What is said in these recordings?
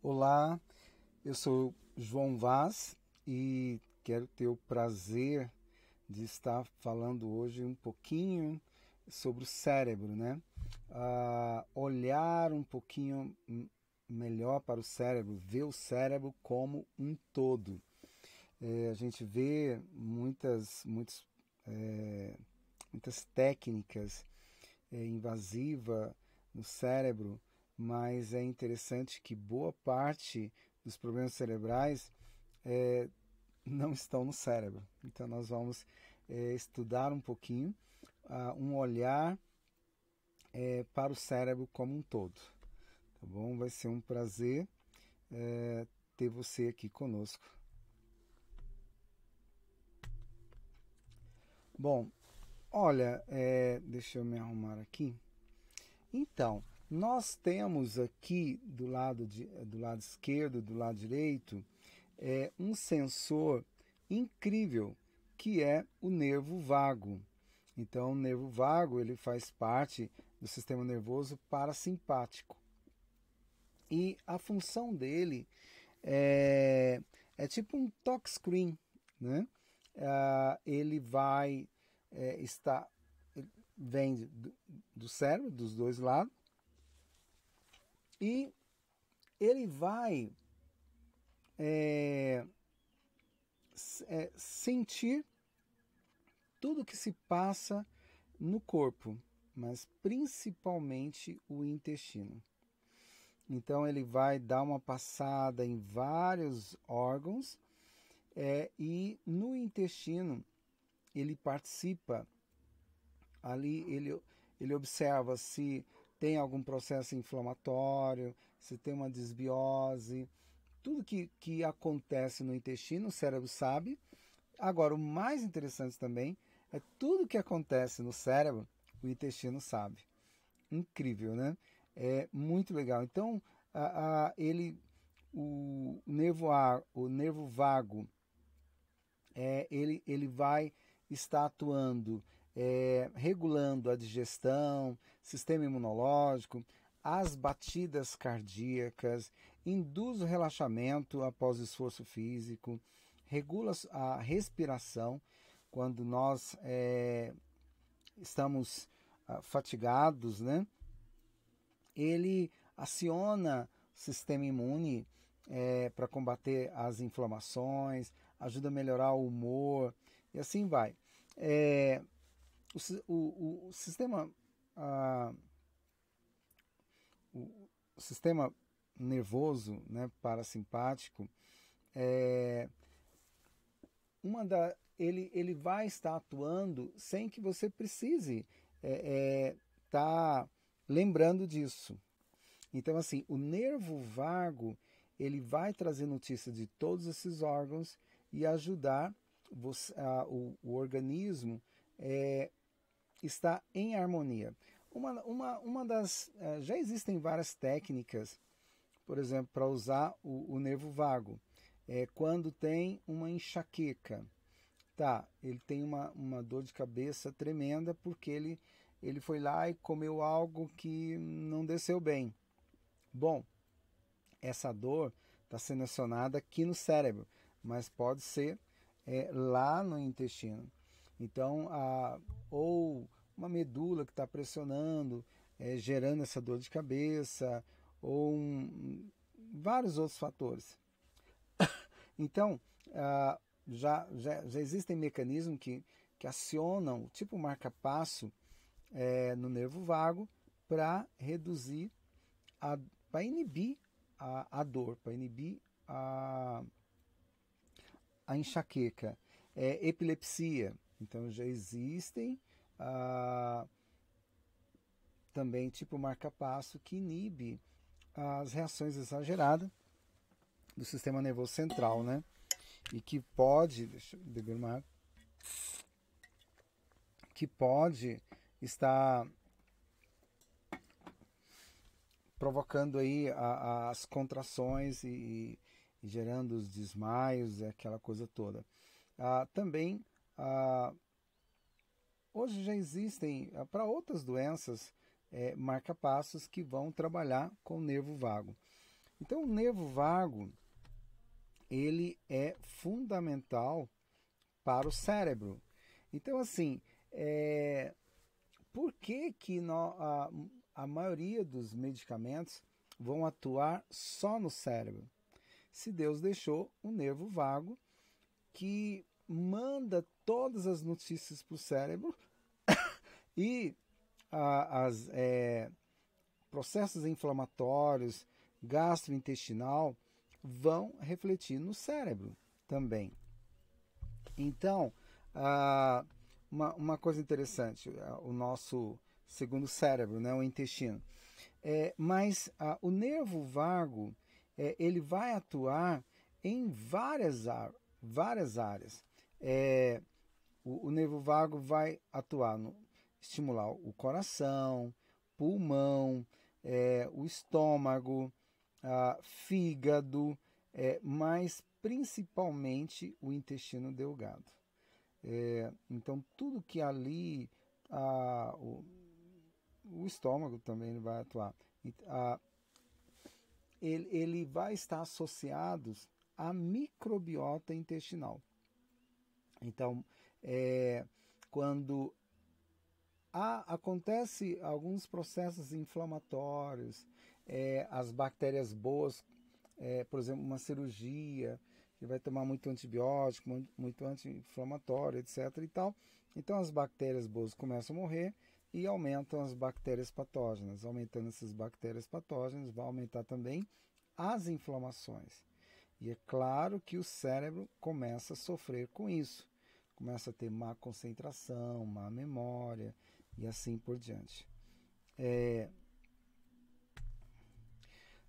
Olá, eu sou João Vaz e quero ter o prazer de estar falando hoje um pouquinho sobre o cérebro, né? Olhar um pouquinho melhor para o cérebro, ver o cérebro como um todo. A gente vê muitas técnicas invasivas no cérebro, mas é interessante que boa parte dos problemas cerebrais é, não estão no cérebro. Então nós vamos estudar um pouquinho, um olhar para o cérebro como um todo. Tá bom? Vai ser um prazer ter você aqui conosco. Bom, olha, deixa eu me arrumar aqui. Então, nós temos aqui do lado esquerdo, do lado direito, um sensor incrível que é o nervo vago. Então, o nervo vago ele faz parte do sistema nervoso parasimpático. E a função dele é tipo um touchscreen, né? Ele vai estar vem do cérebro, dos dois lados, e ele vai é, sentir tudo que se passa no corpo, mas principalmente o intestino. Então ele vai dar uma passada em vários órgãos e no intestino ele participa ali, ele observa se tem algum processo inflamatório, se tem uma desbiose, tudo que acontece no intestino, o cérebro sabe. Agora, o mais interessante também é tudo que acontece no cérebro, o intestino sabe. Incrível, né? É muito legal. Então, o nervo vago, ele vai estar atuando, regulando a digestão, sistema imunológico, as batidas cardíacas, induz o relaxamento após o esforço físico, regula a respiração quando nós estamos fatigados, né? Ele aciona o sistema imune para combater as inflamações, ajuda a melhorar o humor e assim vai. É, o sistema, ah, o sistema nervoso, né, parasimpático, é, ele vai estar atuando sem que você precise estar lembrando disso. Então, assim, o nervo vago ele vai trazer notícia de todos esses órgãos e ajudar o organismo estar em harmonia. Já existem várias técnicas, por exemplo, para usar o nervo vago. Quando tem uma enxaqueca, tá? Ele tem uma dor de cabeça tremenda porque ele foi lá e comeu algo que não desceu bem. Bom, essa dor está sendo acionada aqui no cérebro, mas pode ser lá no intestino. Então, ou uma medula que está pressionando, gerando essa dor de cabeça, ou vários outros fatores. Então, já existem mecanismos que acionam, tipo marca-passo, no nervo vago para reduzir, para inibir a dor, para inibir a enxaqueca. Epilepsia. Então já existem também tipo marca-passo que inibe as reações exageradas do sistema nervoso central, né? E que pode, deixa eu beber uma água, que pode estar provocando aí as contrações e gerando os desmaios e aquela coisa toda. Também, hoje já existem, para outras doenças, marca-passos que vão trabalhar com o nervo vago. Então, o nervo vago, ele é fundamental para o cérebro. Então, assim, por que que a maioria dos medicamentos vão atuar só no cérebro? Se Deus deixou o nervo vago, que manda todas as notícias para o cérebro e as processos inflamatórios, gastrointestinal, vão refletir no cérebro também. Então, uma coisa interessante, o nosso segundo cérebro, né, o intestino. Mas o nervo vago, ele vai atuar em várias áreas. O nervo vago vai atuar estimular o coração, pulmão, o estômago, fígado, mas principalmente o intestino delgado. Então, tudo que ali, o estômago também vai atuar. Ele vai estar associado à microbiota intestinal. Então, quando acontece alguns processos inflamatórios, as bactérias boas, por exemplo, uma cirurgia, que vai tomar muito antibiótico, muito anti-inflamatório, etc. e tal. Então as bactérias boas começam a morrer e aumentam as bactérias patógenas. Aumentando essas bactérias patógenas, vai aumentar também as inflamações. E é claro que o cérebro começa a sofrer com isso. Começa a ter má concentração, má memória e assim por diante.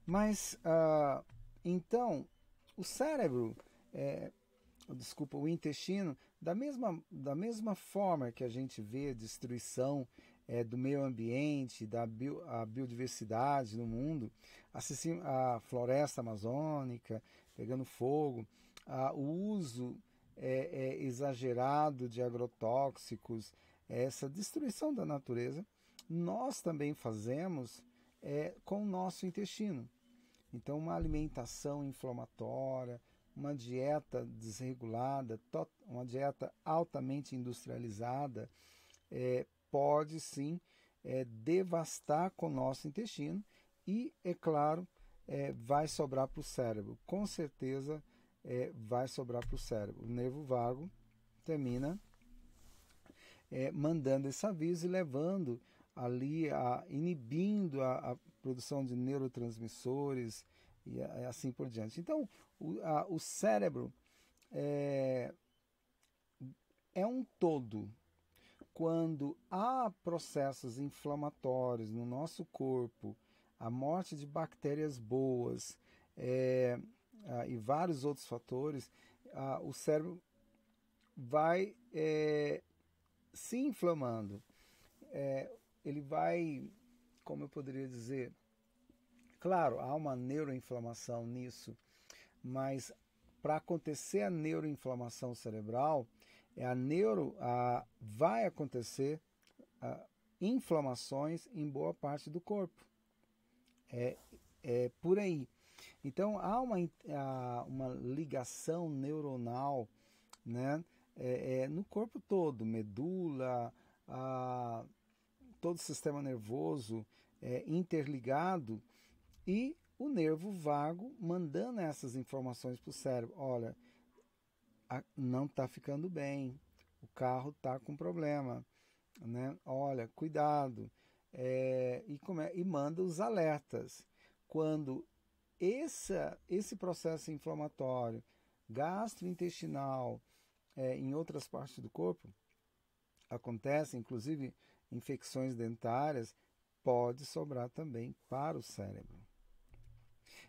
Mas, então, o cérebro, o intestino, da mesma forma que a gente vê a destruição do meio ambiente, a biodiversidade no mundo, a floresta amazônica pegando fogo, o uso exagerado de agrotóxicos, essa destruição da natureza, nós também fazemos com o nosso intestino. Então, uma alimentação inflamatória, uma dieta desregulada, uma dieta altamente industrializada, pode sim devastar com o nosso intestino e, é claro, vai sobrar para o cérebro. Com certeza vai sobrar para o cérebro. O nervo vago termina mandando esse aviso e levando ali, inibindo a produção de neurotransmissores e assim por diante. Então, o cérebro é um todo. Quando há processos inflamatórios no nosso corpo, a morte de bactérias boas e vários outros fatores, o cérebro vai se inflamando. Ele vai, como eu poderia dizer, claro, há uma neuroinflamação nisso, mas para acontecer a neuroinflamação cerebral, vai acontecer inflamações em boa parte do corpo. É por aí. Então há uma ligação neuronal, né, no corpo todo, medula, todo o sistema nervoso interligado, e o nervo vago mandando essas informações para o cérebro. Olha, não está ficando bem, o carro está com problema, né? Olha, cuidado. E manda os alertas. Quando esse processo inflamatório, gastrointestinal, em outras partes do corpo, acontece, inclusive infecções dentárias, pode sobrar também para o cérebro.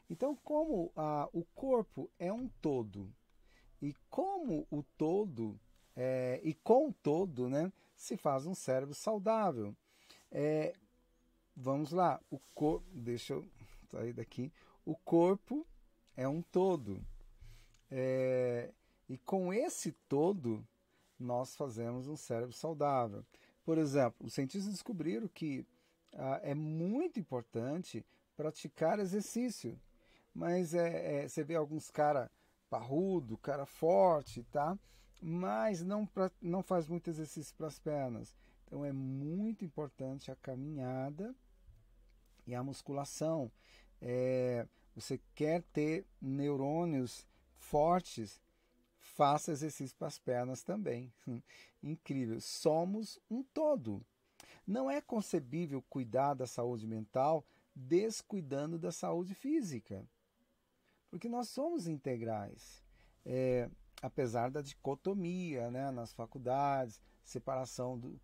Então, como o corpo é um todo, e como o todo, e com o todo, né, se faz um cérebro saudável. Vamos lá, deixa eu sair daqui. O corpo é um todo. E com esse todo, nós fazemos um cérebro saudável. Por exemplo, os cientistas descobriram que é muito importante praticar exercício. mas você vê alguns cara parrudo, cara forte, tá? Mas não faz muito exercício para as pernas. Então é muito importante a caminhada e a musculação. Você quer ter neurônios fortes, faça exercício para as pernas também. Incrível. Somos um todo. Não é concebível cuidar da saúde mental descuidando da saúde física, porque nós somos integrais. Apesar da dicotomia, né, nas faculdades, separação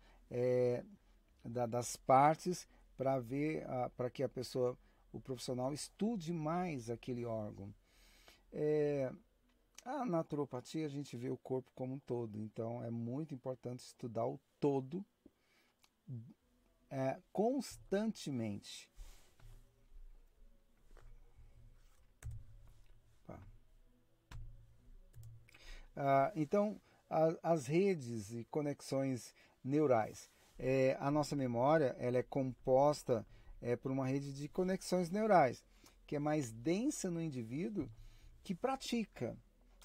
das partes para ver, para que a pessoa, o profissional, estude mais aquele órgão. A naturopatia, a gente vê o corpo como um todo, então é muito importante estudar o todo constantemente. Então, as redes e conexões neurais. A nossa memória ela é composta por uma rede de conexões neurais, que é mais densa no indivíduo que pratica.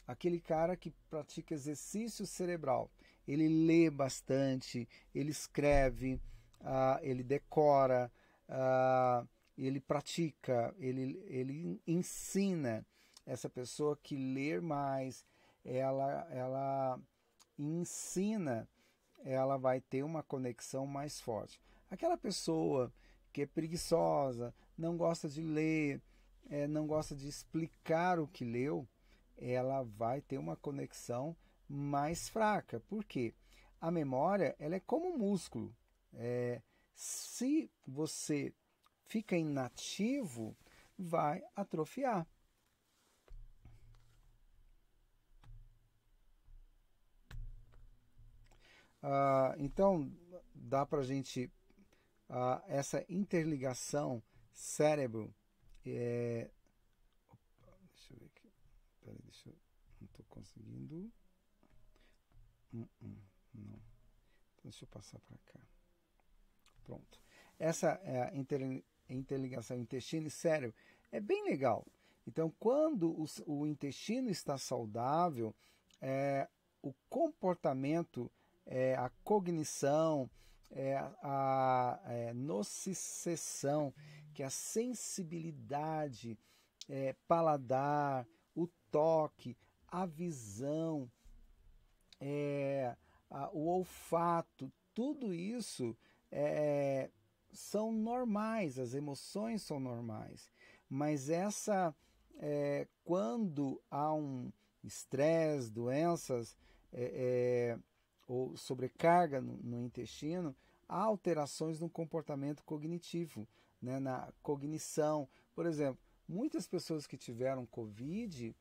Aquele cara que pratica exercício cerebral. Ele lê bastante, ele escreve, ele decora, ele pratica, ele ensina. Essa pessoa que lê mais, ela ensina, ela vai ter uma conexão mais forte. Aquela pessoa que é preguiçosa, não gosta de ler, não gosta de explicar o que leu, ela vai ter uma conexão mais fraca. Por quê? A memória ela é como um músculo. Se você fica inativo, vai atrofiar. Então, dá para a gente, essa interligação cérebro, deixa eu ver aqui, peraí, não estou conseguindo, não, então, deixa eu passar para cá, pronto. Essa interligação intestino e cérebro é bem legal. Então, quando o intestino está saudável, o comportamento, a cognição, a nocicepção, que é a sensibilidade, paladar, o toque, a visão, o olfato, tudo isso são normais, as emoções são normais. Mas quando há um estresse, doenças, ou sobrecarga no intestino, há alterações no comportamento cognitivo, né, na cognição. Por exemplo, muitas pessoas que tiveram Covid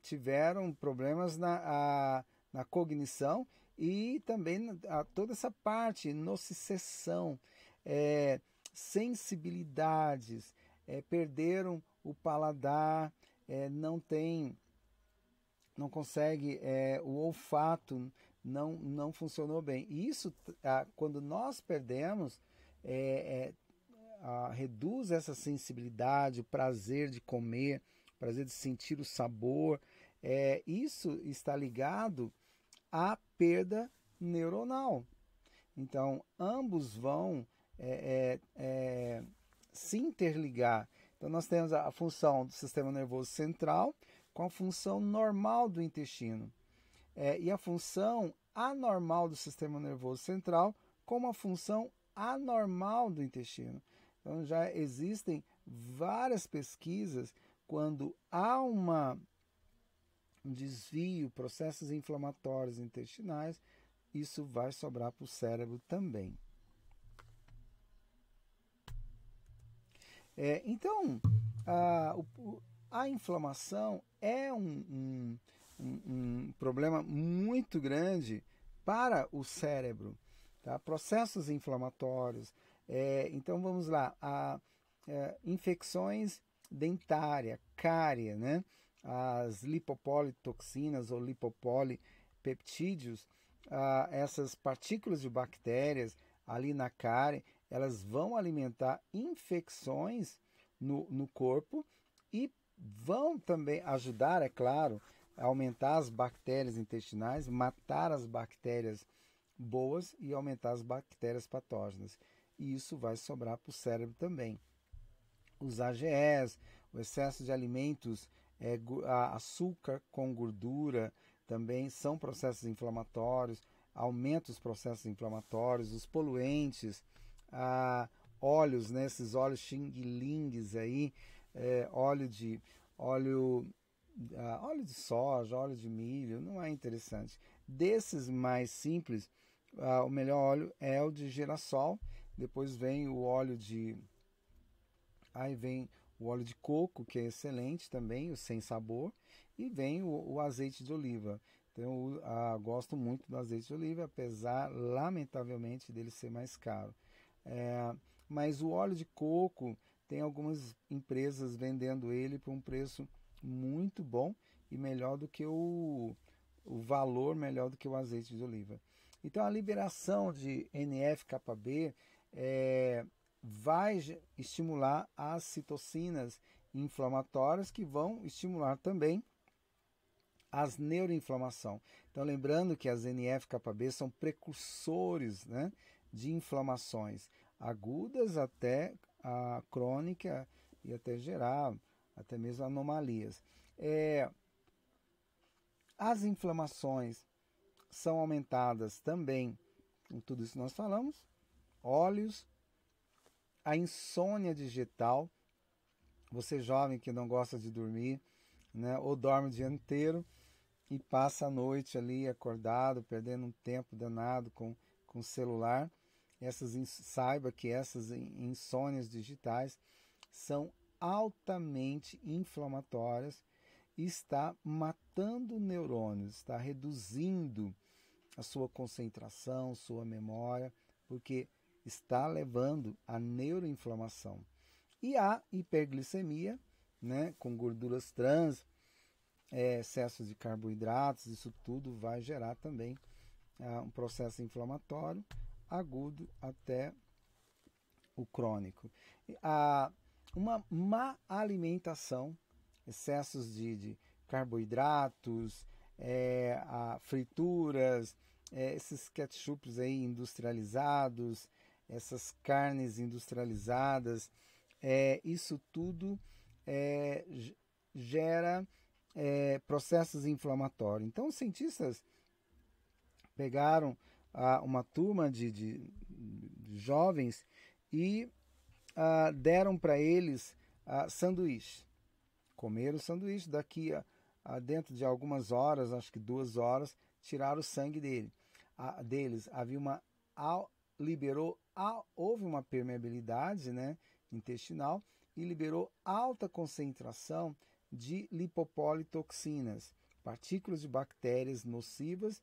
tiveram problemas na cognição e também toda essa parte, nocicepção, sensibilidades, perderam o paladar, não consegue, o olfato não funcionou bem. E isso, quando nós perdemos, reduz essa sensibilidade, o prazer de comer, o prazer de sentir o sabor. Isso está ligado à perda neuronal. Então, ambos vão se interligar. Então, nós temos a função do sistema nervoso central com a função normal do intestino. E a função anormal do sistema nervoso central com uma função anormal do intestino. Então, já existem várias pesquisas quando há um desvio, processos inflamatórios intestinais, isso vai sobrar para o cérebro também. Então, a inflamação é um problema muito grande para o cérebro. Tá? Processos inflamatórios. Então, vamos lá. Infecções dentárias, cárie, né? As lipopolitoxinas ou lipopolipeptídeos, essas partículas de bactérias ali na cárie, elas vão alimentar infecções no corpo e vão também ajudar, é claro, a aumentar as bactérias intestinais, matar as bactérias boas e aumentar as bactérias patógenas. E isso vai sobrar para o cérebro também. Os AGEs, o excesso de alimentos, açúcar com gordura, também são processos inflamatórios, aumenta os processos inflamatórios, os poluentes, óleos, né, esses óleos xing-lings aí, óleo de soja, óleo de milho, não é interessante. Desses mais simples, o melhor óleo é o de girassol, depois vem o óleo de... Aí vem o óleo de coco, que é excelente também, o sem sabor, e vem o azeite de oliva. Então, eu gosto muito do azeite de oliva, apesar, lamentavelmente, dele ser mais caro. Mas o óleo de coco, tem algumas empresas vendendo ele por um preço muito bom e melhor do que o valor, melhor do que o azeite de oliva. Então, a liberação de NF-κB vai estimular as citocinas inflamatórias, que vão estimular também as neuroinflamação. Então, lembrando que as NF-κB são precursores, né, de inflamações agudas até a crônica e até gerar até mesmo anomalias. As inflamações são aumentadas também com tudo isso que nós falamos, óleos, a insônia digital, você jovem que não gosta de dormir, né, ou dorme o dia inteiro e passa a noite ali acordado, perdendo um tempo danado com o celular, saiba que essas insônias digitais são altamente inflamatórias e está matando neurônios, está reduzindo a sua concentração, sua memória, porque está levando à neuroinflamação. E a hiperglicemia, né, com gorduras trans, excesso de carboidratos, isso tudo vai gerar também um processo inflamatório agudo até o crônico. Uma má alimentação, excessos de carboidratos, frituras, esses ketchups aí industrializados, essas carnes industrializadas, isso tudo gera processos inflamatórios. Então, os cientistas pegaram uma turma de jovens e deram para eles sanduíche. Comeram o sanduíche, daqui dentro de algumas horas, acho que 2 horas, tiraram o sangue deles. Houve uma permeabilidade, né, intestinal e liberou alta concentração de lipopolitoxinas, partículas de bactérias nocivas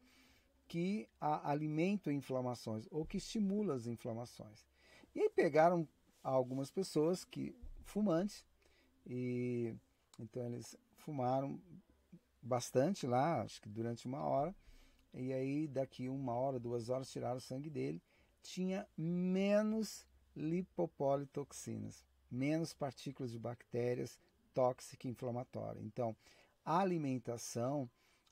que alimentam inflamações ou que estimulam as inflamações. E aí pegaram algumas pessoas fumantes, e então eles fumaram bastante lá, acho que durante 1 hora, e aí daqui 1 hora, 2 horas tiraram o sangue dele, tinha menos lipopolitoxinas, menos partículas de bactérias tóxicas e inflamatórias. Então, a alimentação,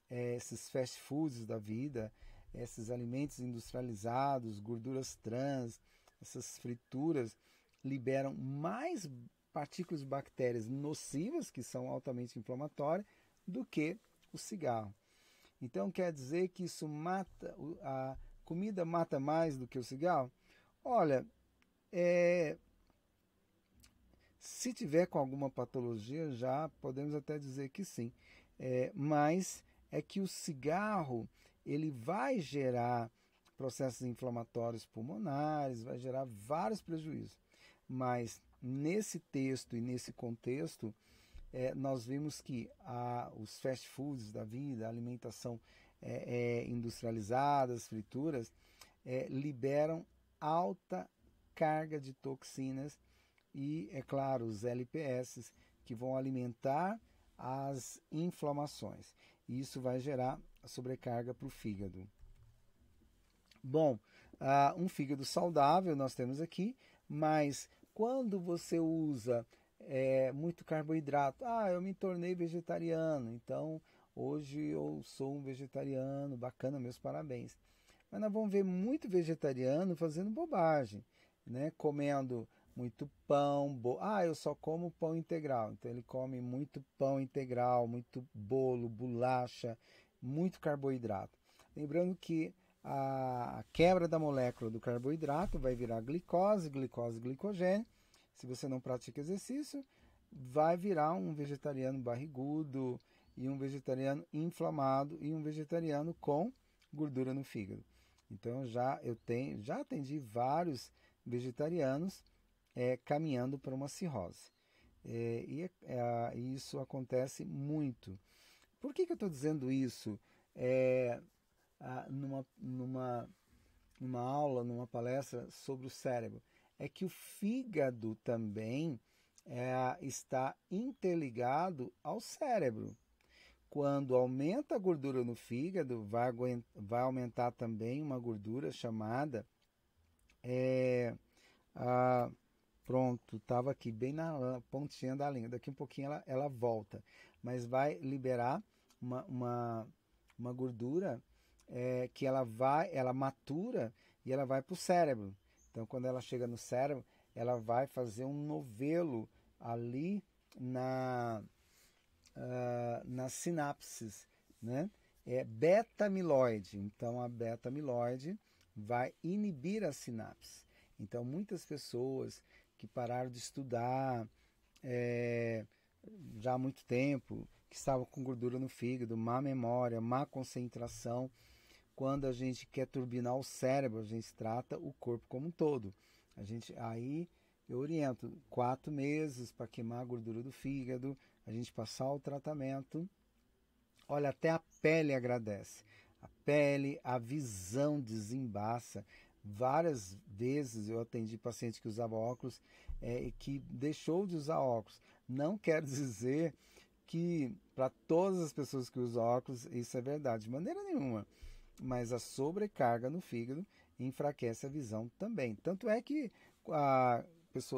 esses fast foods da vida, esses alimentos industrializados, gorduras trans, essas frituras, liberam mais partículas de bactérias nocivas, que são altamente inflamatórias, do que o cigarro. Então, quer dizer que isso mata, a comida mata mais do que o cigarro? Olha, se tiver com alguma patologia, já podemos até dizer que sim. Mas é que o cigarro, ele vai gerar processos inflamatórios pulmonares, vai gerar vários prejuízos. Mas nesse texto e nesse contexto, nós vimos que os fast foods da vida, a alimentação industrializada, as frituras, liberam alta carga de toxinas e, é claro, os LPS, que vão alimentar as inflamações. E isso vai gerar sobrecarga para o fígado. Bom, um fígado saudável nós temos aqui, mas quando você usa muito carboidrato. Ah, eu me tornei vegetariano, então hoje eu sou um vegetariano, bacana, meus parabéns. Mas nós vamos ver muito vegetariano fazendo bobagem, né? Comendo muito pão, eu só como pão integral. Então ele come muito pão integral, muito bolo, bolacha, muito carboidrato. Lembrando que a quebra da molécula do carboidrato vai virar glicose, glicose, glicogênio. Se você não pratica exercício, vai virar um vegetariano barrigudo e um vegetariano inflamado e um vegetariano com gordura no fígado. Então já atendi vários vegetarianos caminhando para uma cirrose. E isso acontece muito. Por que eu estou dizendo isso numa aula, numa palestra sobre o cérebro? É que o fígado também está interligado ao cérebro. Quando aumenta a gordura no fígado, vai aumentar também uma gordura chamada. Pronto, estava aqui bem na pontinha da língua. Daqui um pouquinho ela volta. Mas vai liberar uma gordura que ela matura e ela vai para o cérebro. Então, quando ela chega no cérebro, ela vai fazer um novelo ali nas sinapses, né? É beta-amiloide. Então, a beta-amiloide vai inibir a sinapse. Então, muitas pessoas que pararam de estudar já há muito tempo, que estavam com gordura no fígado, má memória, má concentração, quando a gente quer turbinar o cérebro, a gente trata o corpo como um todo. Aí eu oriento 4 meses para queimar a gordura do fígado, a gente passar o tratamento. Olha, até a pele agradece. A pele, a visão desembaça. Várias vezes eu atendi paciente que usava óculos e que deixou de usar óculos. Não quer dizer que para todas as pessoas que usam óculos isso é verdade, de maneira nenhuma. Mas a sobrecarga no fígado enfraquece a visão também. Tanto é que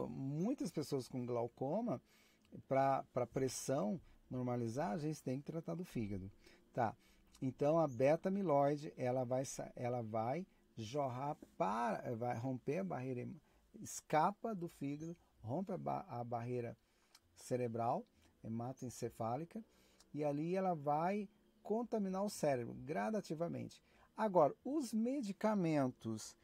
muitas pessoas com glaucoma, para pressão normalizar, a gente tem que tratar do fígado. Tá. Então a beta-amiloide ela vai jorrar vai romper a barreira, escapa do fígado, rompe a barreira cerebral, hematoencefálica, e ali ela vai contaminar o cérebro gradativamente. Agora, os medicamentos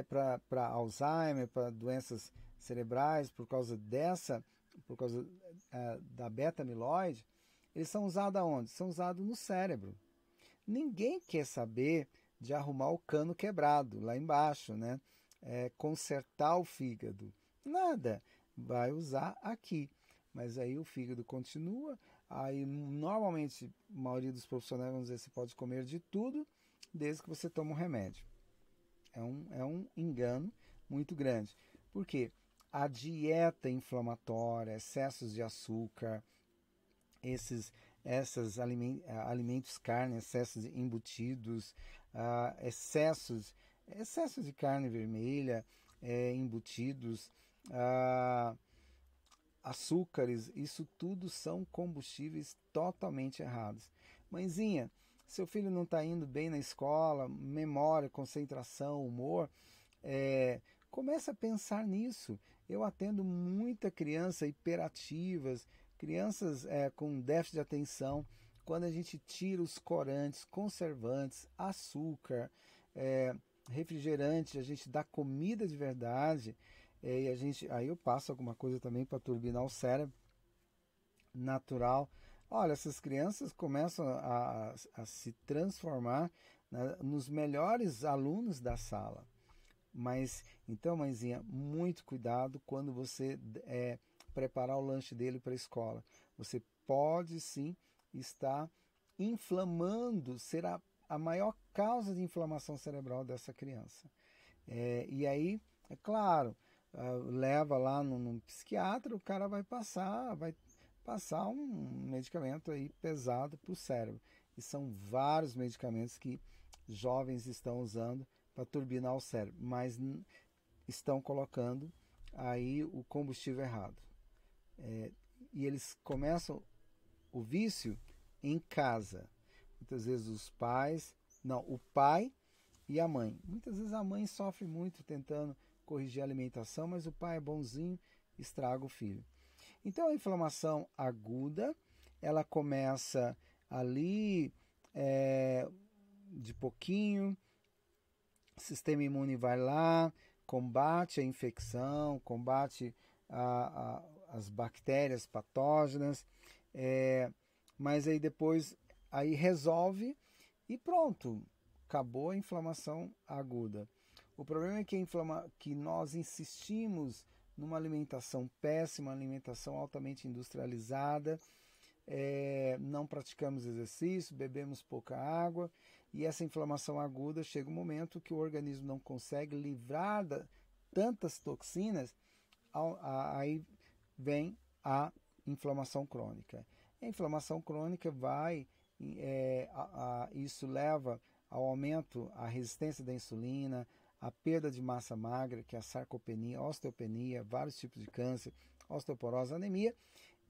para Alzheimer, para doenças cerebrais, por causa da beta-amiloide, eles são usados aonde? São usados no cérebro. Ninguém quer saber de arrumar o cano quebrado lá embaixo, né? Consertar o fígado. Nada. Vai usar aqui. Mas aí o fígado continua. Aí normalmente a maioria dos profissionais vão dizer que você pode comer de tudo desde que você tome um remédio. É um engano muito grande. Por quê? A dieta inflamatória, excessos de açúcar, esses alimentos carne, excessos embutidos, excessos de carne vermelha, embutidos, açúcares, isso tudo são combustíveis totalmente errados. Mãezinha, seu filho não está indo bem na escola, memória, concentração, humor, começa a pensar nisso. Eu atendo muita criança hiperativas, crianças com déficit de atenção. Quando a gente tira os corantes, conservantes, açúcar, refrigerante, a gente dá comida de verdade, aí eu passo alguma coisa também para turbinar o cérebro natural. Olha, essas crianças começam a se transformar, né, nos melhores alunos da sala. Mas, então, mãezinha, muito cuidado quando você preparar o lanche dele para a escola. Você pode sim estar inflamando, ser a maior causa de inflamação cerebral dessa criança. E aí, é claro, leva lá num psiquiatra, o cara vai passar um medicamento aí pesado para o cérebro. E são vários medicamentos que jovens estão usando para turbinar o cérebro, mas estão colocando aí o combustível errado. E eles começam o vício em casa. Muitas vezes o pai e a mãe. Muitas vezes a mãe sofre muito tentando corrigir a alimentação, mas o pai é bonzinho, estraga o filho. Então a inflamação aguda, ela começa ali de pouquinho, o sistema imune vai lá, combate a infecção, combate as bactérias patógenas, mas aí depois aí resolve e pronto, acabou a inflamação aguda. O problema é que nós insistimos numa alimentação péssima, alimentação altamente industrializada, não praticamos exercício, bebemos pouca água, e essa inflamação aguda chega um momento que o organismo não consegue livrar tantas toxinas, aí vem a inflamação crônica. A inflamação crônica isso leva ao aumento, à resistência da insulina, a perda de massa magra, que é a sarcopenia, a osteopenia, vários tipos de câncer, osteoporose, anemia,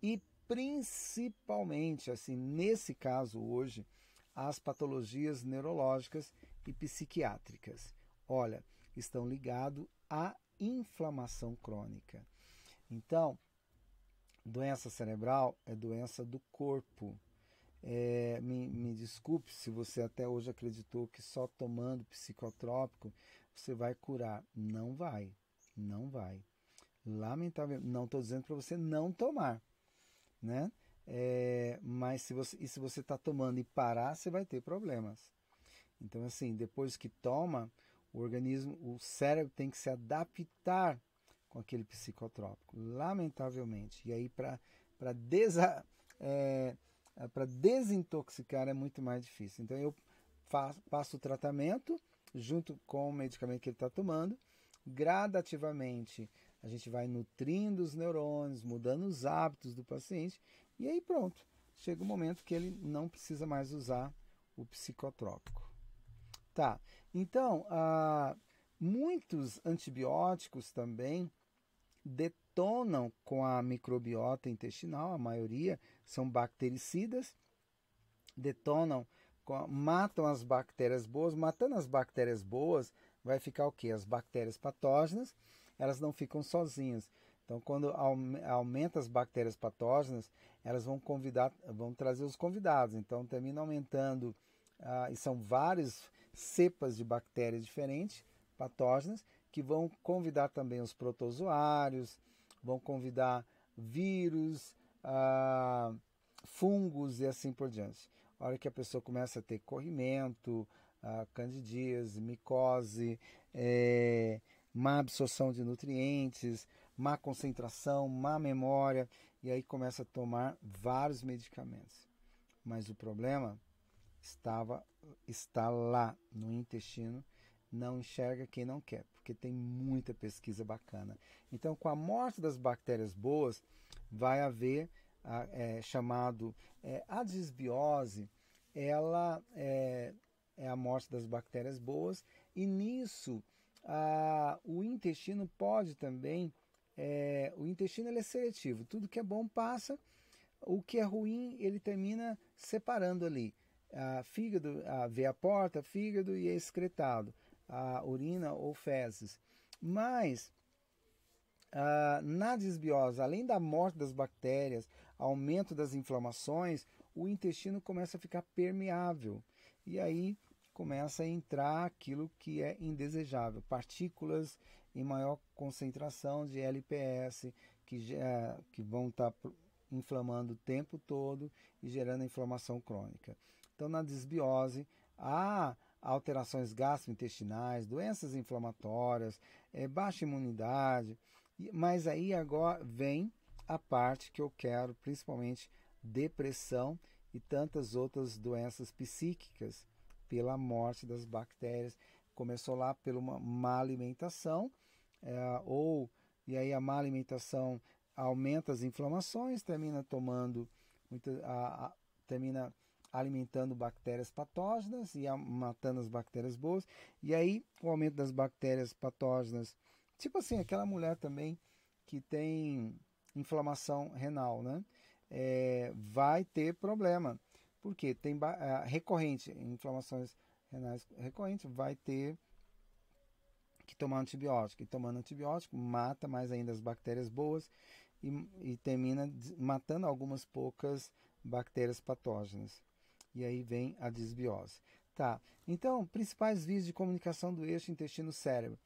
e principalmente, assim, nesse caso hoje, as patologias neurológicas e psiquiátricas. Olha, estão ligados à inflamação crônica. Então, doença cerebral é doença do corpo. Me desculpe se você até hoje acreditou que só tomando psicotrópico você vai curar. Não vai, não vai. Lamentavelmente, não estou dizendo para você não tomar, né? Mas se você está tomando e parar, você vai ter problemas. Então, assim, depois que toma, o cérebro tem que se adaptar com aquele psicotrópico, lamentavelmente. E aí, para desintoxicar é muito mais difícil. Então, eu passo o tratamento junto com o medicamento que ele está tomando. Gradativamente, a gente vai nutrindo os neurônios, mudando os hábitos do paciente. E aí, pronto. Chega um momento que ele não precisa mais usar o psicotrópico. Tá. Então, muitos antibióticos também detonam com a microbiota intestinal, a maioria são bactericidas, matam as bactérias boas. Matando as bactérias boas, vai ficar o quê? As bactérias patógenas, elas não ficam sozinhas. Então, quando aumenta as bactérias patógenas, elas vão trazer os convidados. Então, termina aumentando, e são várias cepas de bactérias diferentes, patógenas, que vão convidar também os protozoários, vão convidar vírus, fungos e assim por diante. A hora que a pessoa começa a ter corrimento, candidíase, micose, má absorção de nutrientes, má concentração, má memória, e aí começa a tomar vários medicamentos. Mas o problema está lá no intestino, não enxerga quem não quer, porque tem muita pesquisa bacana. Então, com a morte das bactérias boas, vai haver a disbiose, ela é a morte das bactérias boas, e nisso o intestino pode também, o intestino ele é seletivo, tudo que é bom passa, o que é ruim ele termina separando ali. Fígado, vê a porta, fígado e é excretado, a urina ou fezes. Mas na disbiose, além da morte das bactérias, aumento das inflamações, o intestino começa a ficar permeável. E aí começa a entrar aquilo que é indesejável, partículas em maior concentração de LPS, que vão estar inflamando o tempo todo e gerando inflamação crônica. Então, na disbiose, há alterações gastrointestinais, doenças inflamatórias, baixa imunidade, mas aí agora vem a parte que eu quero, principalmente depressão e tantas outras doenças psíquicas, pela morte das bactérias. Começou lá pela uma má alimentação, e aí a má alimentação aumenta as inflamações, termina alimentando bactérias patógenas e matando as bactérias boas. E aí o aumento das bactérias patógenas, tipo assim, aquela mulher também que tem inflamação renal, né? Vai ter problema. Porque tem recorrente, inflamações renais recorrentes, vai ter que tomar antibiótico. E tomando antibiótico, mata mais ainda as bactérias boas e termina matando algumas poucas bactérias patógenas. E aí vem a desbiose. Tá, então, principais vias de comunicação do eixo intestino-cérebro.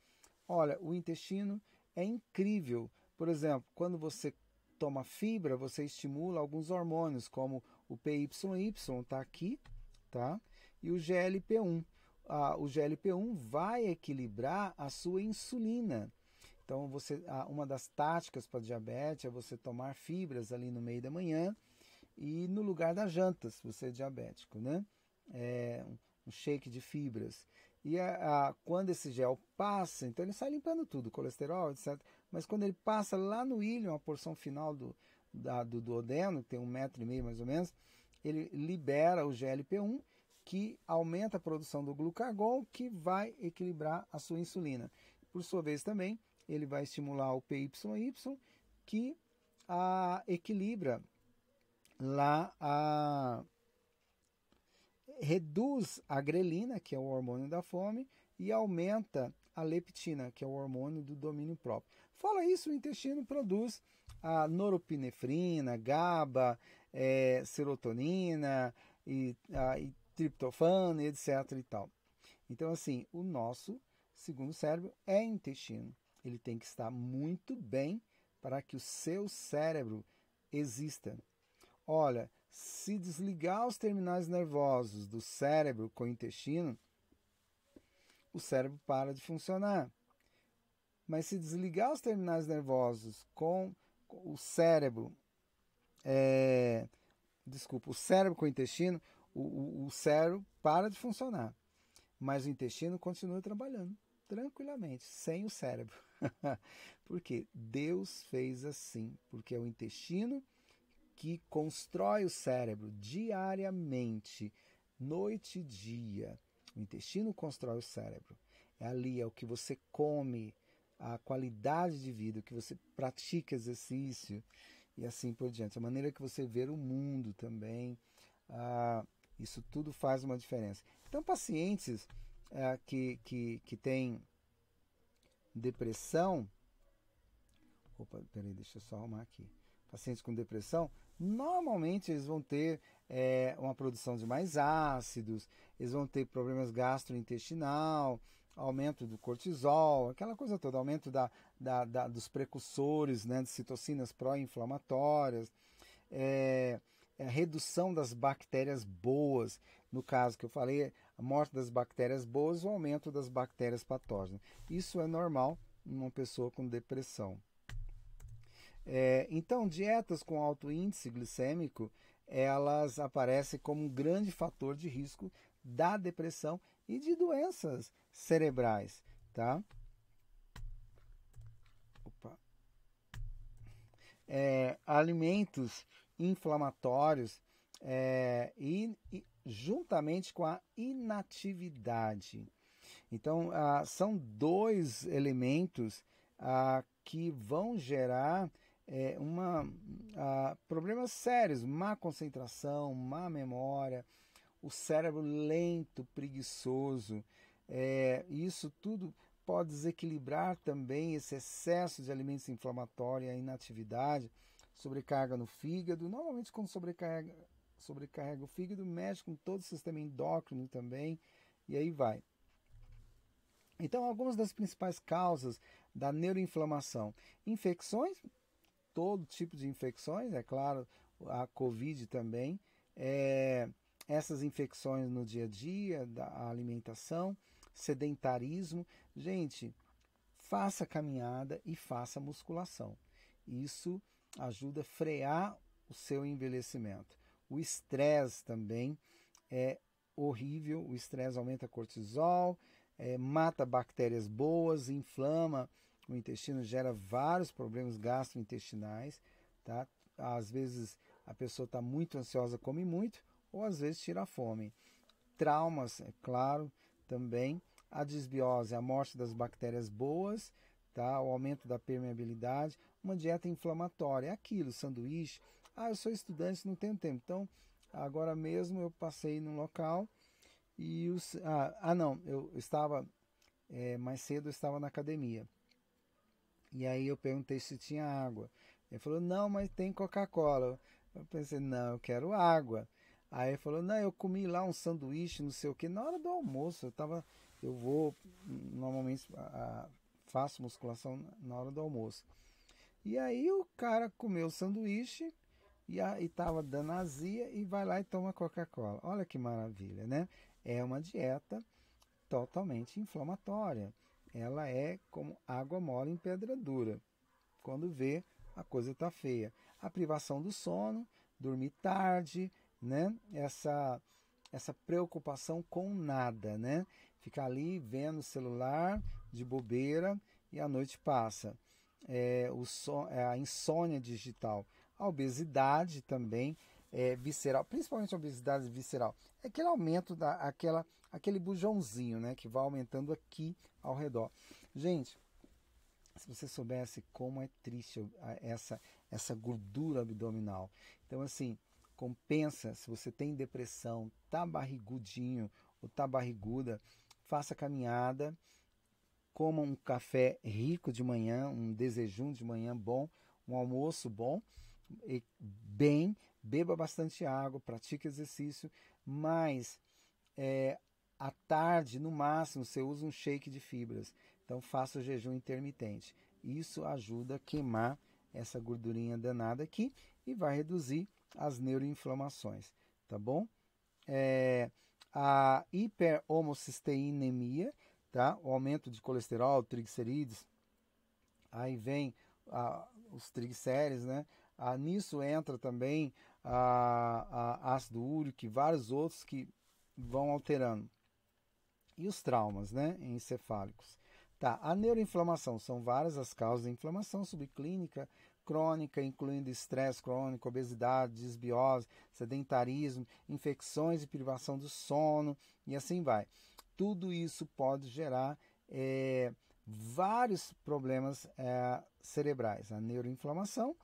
Olha, o intestino é incrível. Por exemplo, quando você toma fibra, você estimula alguns hormônios, como o PYY, está aqui, tá? E o GLP-1. O GLP-1 vai equilibrar a sua insulina. Então, uma das táticas para diabetes é você tomar fibras ali no meio da manhã e no lugar das jantas, se você é diabético, né? Um shake de fibras. E quando esse gel passa, então ele sai limpando tudo, colesterol, etc. Mas quando ele passa lá no íleon, a porção final do duodeno, que tem 1,5 metro mais ou menos, ele libera o GLP-1, que aumenta a produção do glucagon, que vai equilibrar a sua insulina. Por sua vez também, ele vai estimular o PYY, que equilibra lá reduz a grelina, que é o hormônio da fome, e aumenta a leptina, que é o hormônio do domínio próprio. Fora isso, o intestino produz a norepinefrina, GABA, serotonina e triptofano, etc. e tal. Então, assim, o nosso segundo cérebro é intestino. Ele tem que estar muito bem para que o seu cérebro exista. Olha, se desligar os terminais nervosos do cérebro com o intestino, o cérebro para de funcionar. Mas se desligar os terminais nervosos com o cérebro, o cérebro com o intestino, o cérebro para de funcionar. Mas o intestino continua trabalhando tranquilamente, sem o cérebro. Por quê? Deus fez assim, porque é o intestino que constrói o cérebro diariamente, noite e dia. O intestino constrói o cérebro. É o que você come, a qualidade de vida, o que você pratica exercício e assim por diante. A maneira que você vê o mundo também, isso tudo faz uma diferença. Então, pacientes que têm depressão, deixa eu só arrumar aqui. Pacientes com depressão, normalmente eles vão ter uma produção de mais ácidos, eles vão ter problemas gastrointestinal, aumento do cortisol, aquela coisa toda, aumento dos precursores, né, de citocinas pró-inflamatórias, a redução das bactérias boas, no caso que eu falei, a morte das bactérias boas, o aumento das bactérias patógenas. Isso é normal em uma pessoa com depressão. Então, dietas com alto índice glicêmico, elas aparecem como um grande fator de risco da depressão e de doenças cerebrais, tá? Alimentos inflamatórios e juntamente com a inatividade. Então, são dois elementos que vão gerar problemas sérios, má concentração, má memória, o cérebro lento, preguiçoso. Isso tudo pode desequilibrar também esse excesso de alimentos inflamatórios, a inatividade, sobrecarga no fígado. Normalmente, quando sobrecarrega o fígado, mexe com todo o sistema endócrino também, e aí vai. Então, algumas das principais causas da neuroinflamação: infecções, todo tipo de infecções, é claro, a Covid também, essas infecções no dia a dia, da alimentação, sedentarismo. Gente, faça caminhada e faça musculação. Isso ajuda a frear o seu envelhecimento. O estresse também é horrível, o estresse aumenta cortisol, mata bactérias boas, inflama o intestino, gera vários problemas gastrointestinais, tá? Às vezes a pessoa está muito ansiosa, come muito, ou às vezes tira a fome. Traumas, é claro, também. A desbiose, a morte das bactérias boas, tá? O aumento da permeabilidade. uma dieta inflamatória. É aquilo, sanduíche. Ah, eu sou estudante, não tenho tempo. Então, agora mesmo eu passei num local e não, eu estava, mais cedo eu estava na academia. E aí eu perguntei se tinha água. Ele falou, não, mas tem Coca-Cola. Eu pensei, não, eu quero água. Aí ele falou, não, eu comi lá um sanduíche, não sei o que, na hora do almoço. Eu vou, normalmente faço musculação na hora do almoço. E aí o cara comeu o sanduíche e estava dando azia e vai lá e toma Coca-Cola. Olha que maravilha, né? É uma dieta totalmente inflamatória. Ela é como água mole em pedra dura. Quando vê, a coisa está feia. A privação do sono, dormir tarde, né? Essa preocupação com nada, né? Ficar ali vendo o celular de bobeira e a noite passa. A insônia digital, a obesidade também visceral, principalmente a obesidade visceral, é aquele aumento aquele bujãozinho, né, que vai aumentando aqui ao redor. Gente, se você soubesse como é triste essa gordura abdominal. Então, assim, compensa, se você tem depressão, tá barrigudinho ou tá barriguda, faça caminhada, coma um café rico de manhã, um desejum de manhã bom, um almoço bom, e beba bastante água, pratique exercício, mas à tarde, no máximo, você usa um shake de fibras. Então faça o jejum intermitente. Isso ajuda a queimar essa gordurinha danada aqui e vai reduzir as neuroinflamações, tá bom? A hiperhomocisteinemia, tá? O aumento de colesterol, triglicerídeos, aí vem os triglicéridos, né? Nisso entra também ácido úrico e vários outros que vão alterando. E os traumas, né, encefálicos. Tá, a neuroinflamação, são várias as causas de inflamação subclínica, crônica, incluindo estresse crônico, obesidade, desbiose, sedentarismo, infecções e privação do sono, e assim vai. Tudo isso pode gerar vários problemas cerebrais. A neuroinflamação,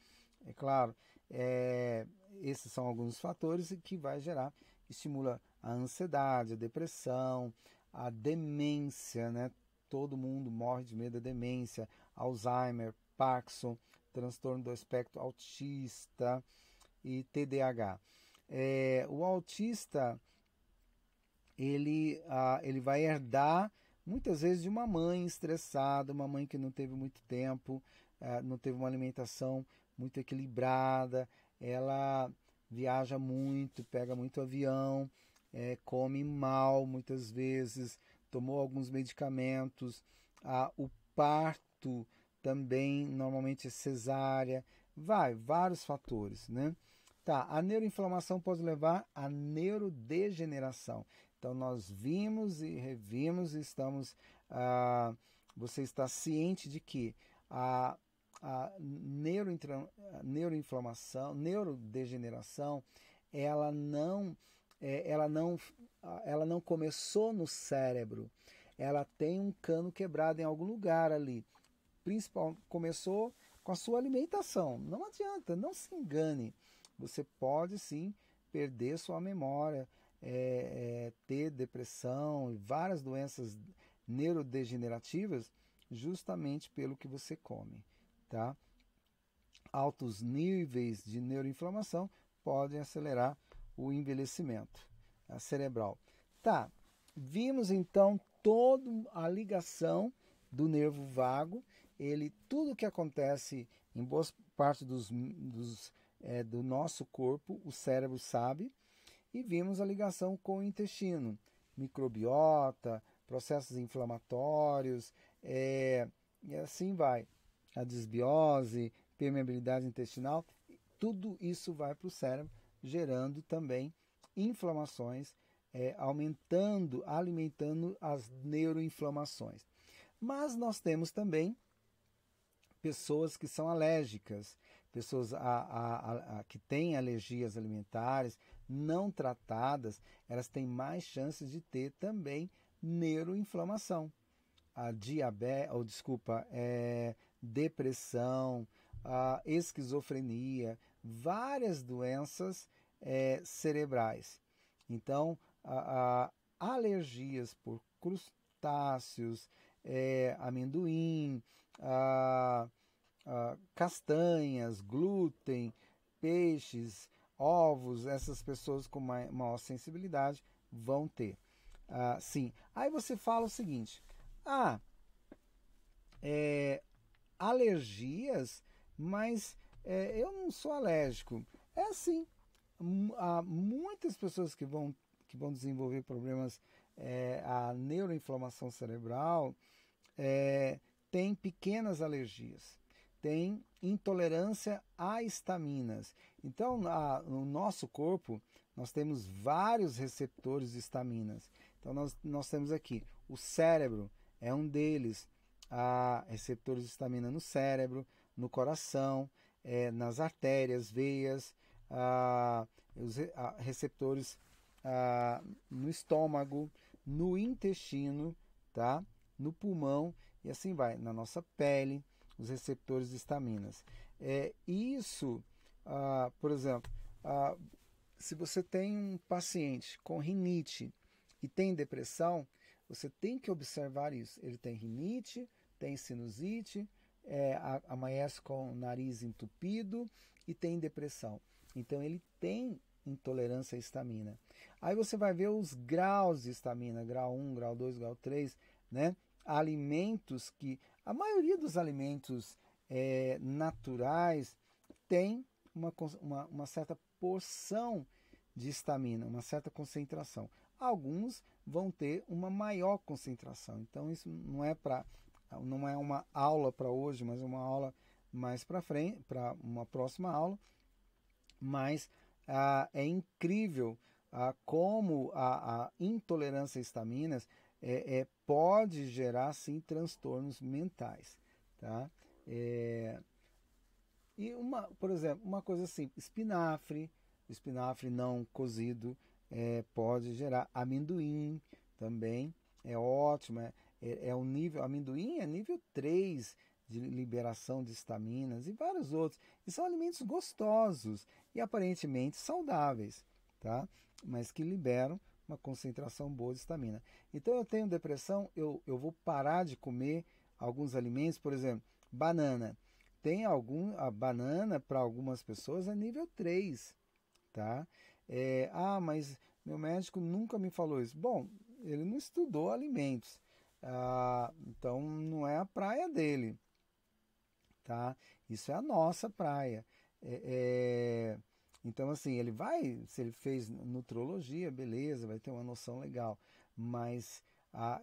é claro, esses são alguns fatores que vai gerar, estimula a ansiedade, a depressão, a demência, né? Todo mundo morre de medo da demência, Alzheimer, Parkinson, transtorno do espectro autista e TDAH. O autista, ele vai herdar muitas vezes de uma mãe estressada, uma mãe que não teve muito tempo, não teve uma alimentação muito equilibrada, ela viaja muito, pega muito avião, come mal muitas vezes, tomou alguns medicamentos, o parto também normalmente é cesárea, vários fatores, né? Tá, a neuroinflamação pode levar à neurodegeneração. Então nós vimos e revimos e você está ciente de que a neuroinflamação, neurodegeneração, ela não começou no cérebro, ela tem um cano quebrado em algum lugar ali. Começou com a sua alimentação. Não adianta, não se engane. Você pode sim perder sua memória, ter depressão e várias doenças neurodegenerativas justamente pelo que você come, tá? Altos níveis de neuroinflamação podem acelerar o envelhecimento cerebral. Tá, vimos então toda a ligação do nervo vago, tudo que acontece em boas partes do nosso corpo, o cérebro sabe, e vimos a ligação com o intestino, microbiota, processos inflamatórios, e assim vai. A desbiose, permeabilidade intestinal, tudo isso vai para o cérebro, gerando também inflamações, alimentando as neuroinflamações. Mas nós temos também pessoas que são alérgicas, pessoas que têm alergias alimentares não tratadas, elas têm mais chances de ter também neuroinflamação. Depressão, esquizofrenia, várias doenças cerebrais. Então, alergias por crustáceos, amendoim, castanhas, glúten, peixes, ovos, essas pessoas com maior sensibilidade vão ter. Sim. Aí você fala o seguinte: alergias, mas eu não sou alérgico. É assim. Há muitas pessoas que vão desenvolver problemas, a neuroinflamação cerebral, tem pequenas alergias, tem intolerância a estaminas. Então, no nosso corpo, nós temos vários receptores de estaminas. Então, nós temos aqui o cérebro, é um deles. Há receptores de estamina no cérebro, no coração, nas artérias, veias, os receptores no estômago, no intestino, tá? No pulmão e assim vai, na nossa pele, os receptores de estaminas. Isso, por exemplo, se você tem um paciente com rinite e tem depressão, você tem que observar isso. Ele tem rinite, tem sinusite, amanhece com o nariz entupido e tem depressão. Então ele tem intolerância à histamina. Aí você vai ver os graus de histamina, grau 1, grau 2, grau 3, né? Alimentos que... A maioria dos alimentos naturais tem uma certa porção de histamina, uma certa concentração. Alguns vão ter uma maior concentração. Então isso não é uma aula para hoje, mas uma aula mais para frente, para uma próxima aula. Mas é incrível como a intolerância a estaminas pode gerar sim transtornos mentais, tá? E por exemplo, uma coisa assim, espinafre não cozido pode gerar. Amendoim também é ótimo, o nível, amendoim é nível 3 de liberação de estaminas e vários outros. E são alimentos gostosos e aparentemente saudáveis, tá? Mas que liberam uma concentração boa de estamina. Então eu tenho depressão, eu vou parar de comer alguns alimentos, por exemplo, banana. A banana para algumas pessoas é nível 3, tá? Mas meu médico nunca me falou isso. Bom, ele não estudou alimentos, então não é a praia dele, tá? Isso é a nossa praia. Então, assim, se ele fez nutrologia, beleza, vai ter uma noção legal, mas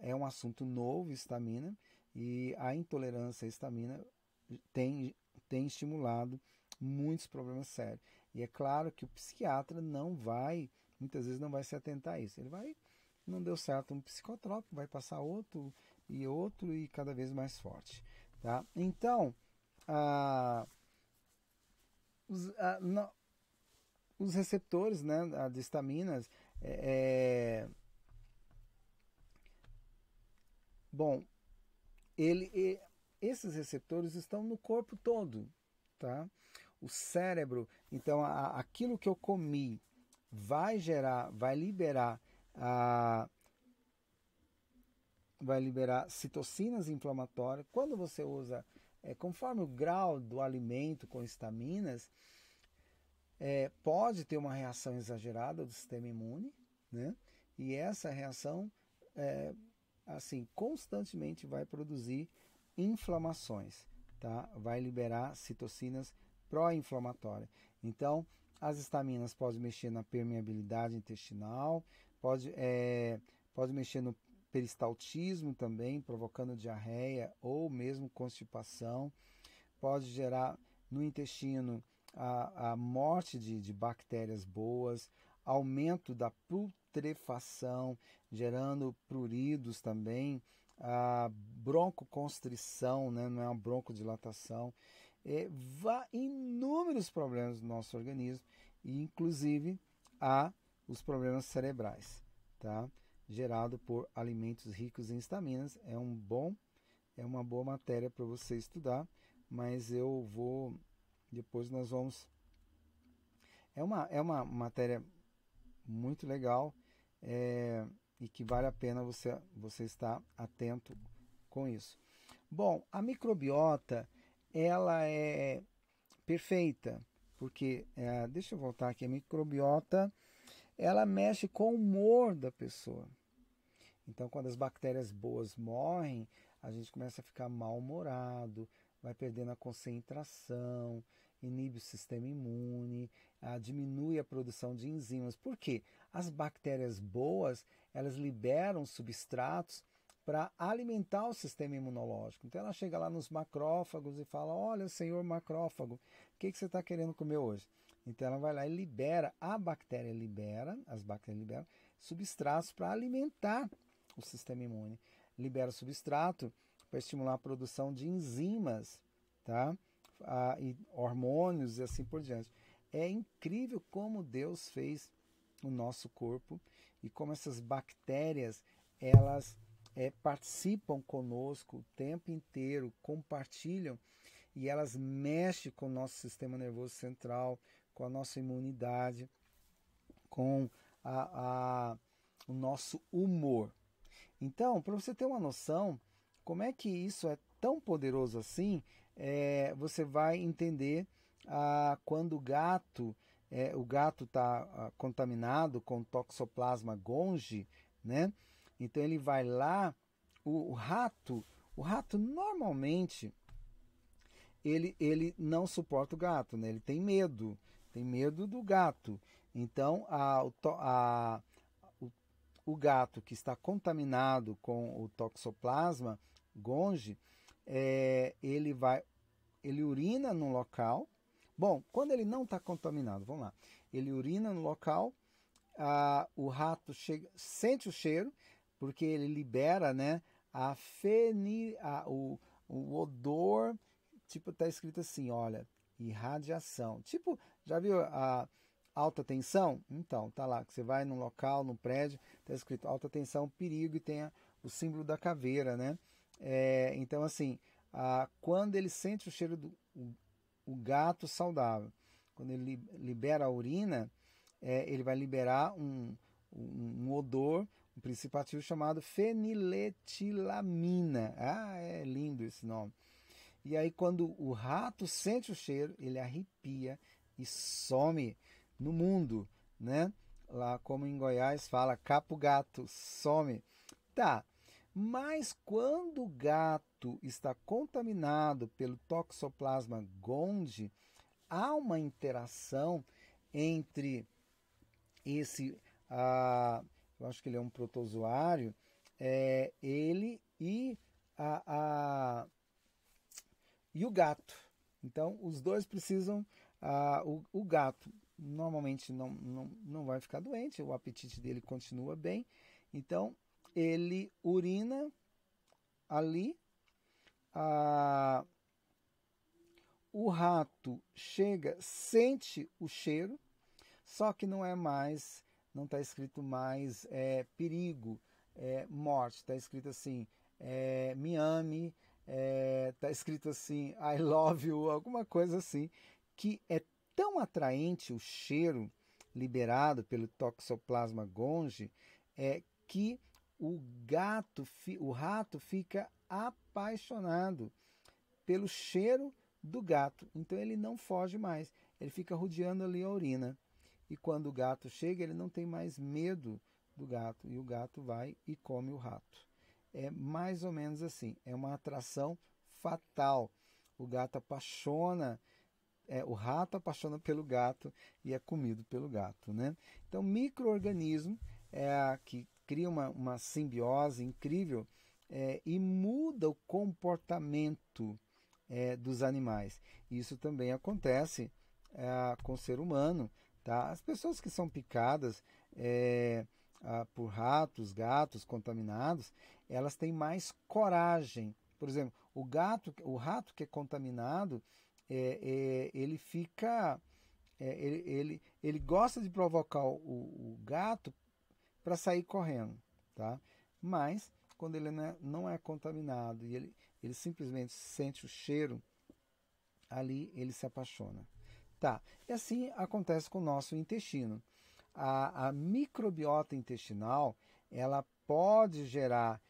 é um assunto novo, estamina, e a intolerância à estamina tem estimulado muitos problemas sérios. E é claro que o psiquiatra muitas vezes não vai se atentar a isso. Não deu certo um psicotrópico, vai passar outro e cada vez mais forte, tá? Então, os receptores, né, de estaminas, bom, esses receptores estão no corpo todo, tá? O cérebro, então aquilo que eu comi vai liberar citocinas inflamatórias. Quando você usa, conforme o grau do alimento com estaminas, pode ter uma reação exagerada do sistema imune, né? E essa reação, assim, constantemente vai produzir inflamações, tá? Vai liberar citocinas pró-inflamatórias. Então, as estaminas podem mexer na permeabilidade intestinal, pode mexer no peristaltismo também, provocando diarreia ou mesmo constipação. Pode gerar no intestino a morte de bactérias boas, aumento da putrefação, gerando pruridos também, a broncoconstrição, né? Não é uma broncodilatação, inúmeros problemas do nosso organismo, e inclusive os problemas cerebrais, tá? Gerado por alimentos ricos em estaminas. É uma boa matéria para você estudar, mas eu vou Depois nós vamos... É uma matéria muito legal, e que vale a pena você estar atento com isso. Bom, a microbiota, ela é perfeita, porque, deixa eu voltar aqui, a microbiota, ela mexe com o humor da pessoa. Então, quando as bactérias boas morrem, a gente começa a ficar mal-humorado, vai perdendo a concentração, inibe o sistema imune, diminui a produção de enzimas. Por quê? As bactérias boas, elas liberam substratos para alimentar o sistema imunológico. Então ela chega lá nos macrófagos e fala: olha, senhor macrófago, o que você está querendo comer hoje? Então ela vai lá e libera, as bactérias liberam substratos para alimentar o sistema imune. Libera substrato para estimular a produção de enzimas, tá? E hormônios e assim por diante. É incrível como Deus fez o nosso corpo e como essas bactérias, elas participam conosco o tempo inteiro, compartilham, e elas mexem com o nosso sistema nervoso central, com a nossa imunidade, com o nosso humor. Então, para você ter uma noção, como é que isso é tão poderoso assim, você vai entender quando o gato está contaminado com Toxoplasma gondii, né? Então ele vai lá, o rato normalmente ele não suporta o gato, né? Ele tem medo do gato. Então o gato que está contaminado com o Toxoplasma gondii, ele urina no local. Bom, quando ele não está contaminado, vamos lá, ele urina no local, o rato sente o cheiro, porque ele libera, né, o odor, tipo, está escrito assim, olha, irradiação. Tipo, já viu a alta tensão? Então, tá lá, que você vai num local, num prédio, está escrito alta tensão, perigo, e tem o símbolo da caveira, né? Então, assim, quando ele sente o cheiro o gato saudável, quando ele libera a urina, ele vai liberar um odor, um princípio ativo chamado feniletilamina. É lindo esse nome. E aí, quando o rato sente o cheiro, ele arrepia e some no mundo, né? Lá, como em Goiás fala, capo gato, some. Tá, mas quando o gato está contaminado pelo Toxoplasma gondii, há uma interação entre eu acho que ele é um protozoário, ele e o gato. Então, os dois precisam, o gato normalmente não vai ficar doente, o apetite dele continua bem, então ele urina ali, o rato chega, sente o cheiro, só que não está escrito mais perigo, morte, está escrito assim, me ame, está escrito assim, I love you, alguma coisa assim, que é tão atraente o cheiro liberado pelo Toxoplasma gondii, que o rato fica apaixonado pelo cheiro do gato. Então ele não foge mais, ele fica rodeando ali a urina. E quando o gato chega, ele não tem mais medo do gato, e o gato vai e come o rato. É mais ou menos assim, é uma atração fatal. O gato apaixona, o rato apaixona pelo gato e é comido pelo gato, né? Então, micro-organismo que cria uma simbiose incrível e muda o comportamento dos animais. Isso também acontece com o ser humano. Tá? As pessoas que são picadas por ratos, gatos contaminados, elas têm mais coragem. Por exemplo, o rato que é contaminado, ele fica, ele gosta de provocar o gato para sair correndo, tá? Mas quando ele não é contaminado e ele simplesmente sente o cheiro ali ele se apaixona. Tá, e assim acontece com o nosso intestino. A microbiota intestinal, ela pode gerar,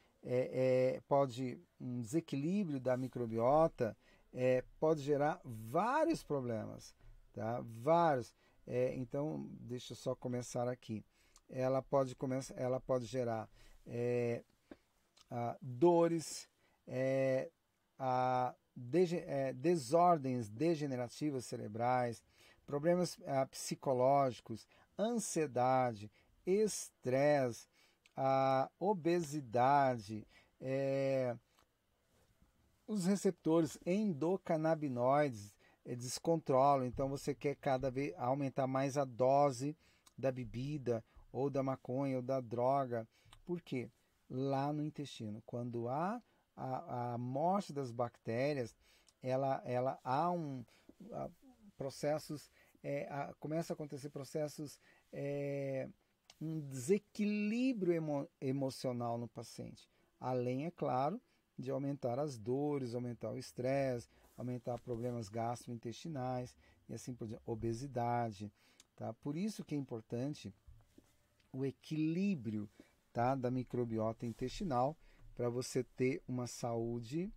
pode um desequilíbrio da microbiota, pode gerar vários problemas, tá? Vários. Então, deixa eu só começar aqui. Ela pode gerar dores, desordens degenerativas cerebrais, problemas psicológicos, ansiedade, estresse, obesidade, os receptores endocannabinoides descontrolam, então você quer cada vez aumentar mais a dose da bebida, ou da maconha, ou da droga. Por quê? Lá no intestino, quando há a morte das bactérias, há processos, começa a acontecer processos, um desequilíbrio emocional no paciente. Além, é claro, de aumentar as dores, aumentar o estresse, aumentar problemas gastrointestinais e assim por diante, obesidade. Tá? Por isso que é importante o equilíbrio, tá, da microbiota intestinal para você ter uma saúde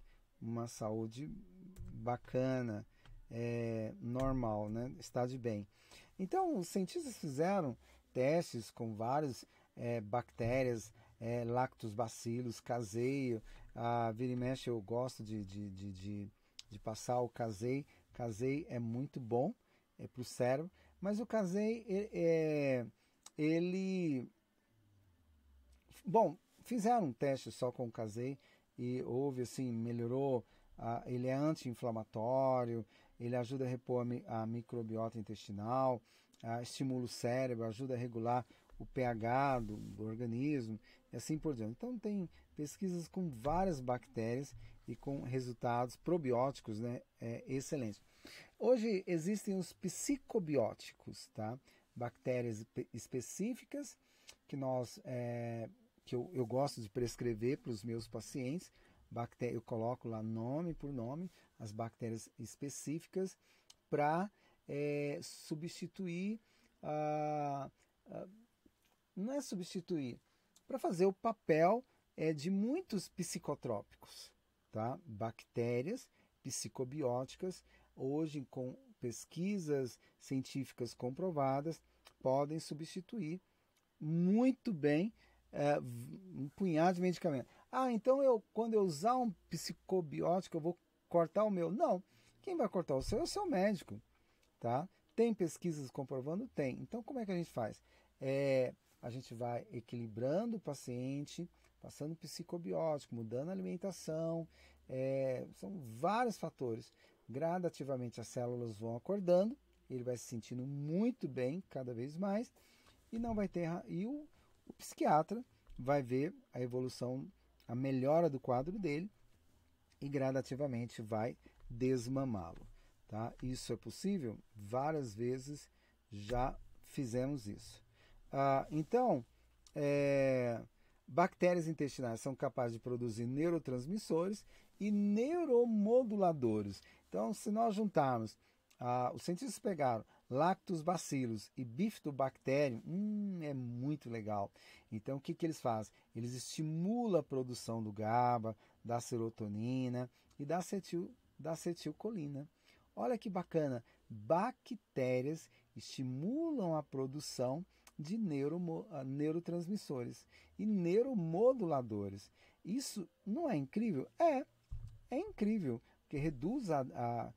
bacana, normal, né? Está de bem. Então, os cientistas fizeram testes com várias bactérias, lactobacillus, caseio. Vira e mexe eu gosto de passar o casei. Casei é muito bom para o cérebro, mas o casei, bom, fizeram um teste só com o casei e houve assim, melhorou. Ele é anti-inflamatório, ele ajuda a repor a microbiota intestinal, estimula o cérebro, ajuda a regular o pH do organismo e assim por diante. Então tem pesquisas com várias bactérias e com resultados probióticos, né, excelentes. Hoje existem os psicobióticos, tá? Bactérias específicas que eu gosto de prescrever para os meus pacientes. Eu coloco lá nome por nome as bactérias específicas para substituir, não é substituir, para fazer o papel de muitos psicotrópicos, tá? Bactérias psicobióticas, hoje com pesquisas científicas comprovadas, podem substituir muito bem um punhado de medicamento. Então quando eu usar um psicobiótico, eu vou cortar o meu. Não, quem vai cortar o seu é o seu médico, tá? Tem pesquisas comprovando? Tem. Então, como é que a gente faz? A gente vai equilibrando o paciente, passando psicobiótico, mudando a alimentação, são vários fatores. Gradativamente as células vão acordando, ele vai se sentindo muito bem cada vez mais, e não vai ter. E o psiquiatra vai ver a evolução, a melhora do quadro dele e gradativamente vai desmamá-lo. Tá? Isso é possível? Várias vezes já fizemos isso. Então, bactérias intestinais são capazes de produzir neurotransmissores e neuromoduladores. Então, se nós juntarmos, os cientistas pegaram lactobacillus e bifidobacterium, é muito legal. Então, o que eles fazem? Eles estimulam a produção do GABA, da serotonina e da acetilcolina. Olha que bacana! Bactérias estimulam a produção de neurotransmissores e neuromoduladores. Isso não é incrível? É incrível, porque reduz a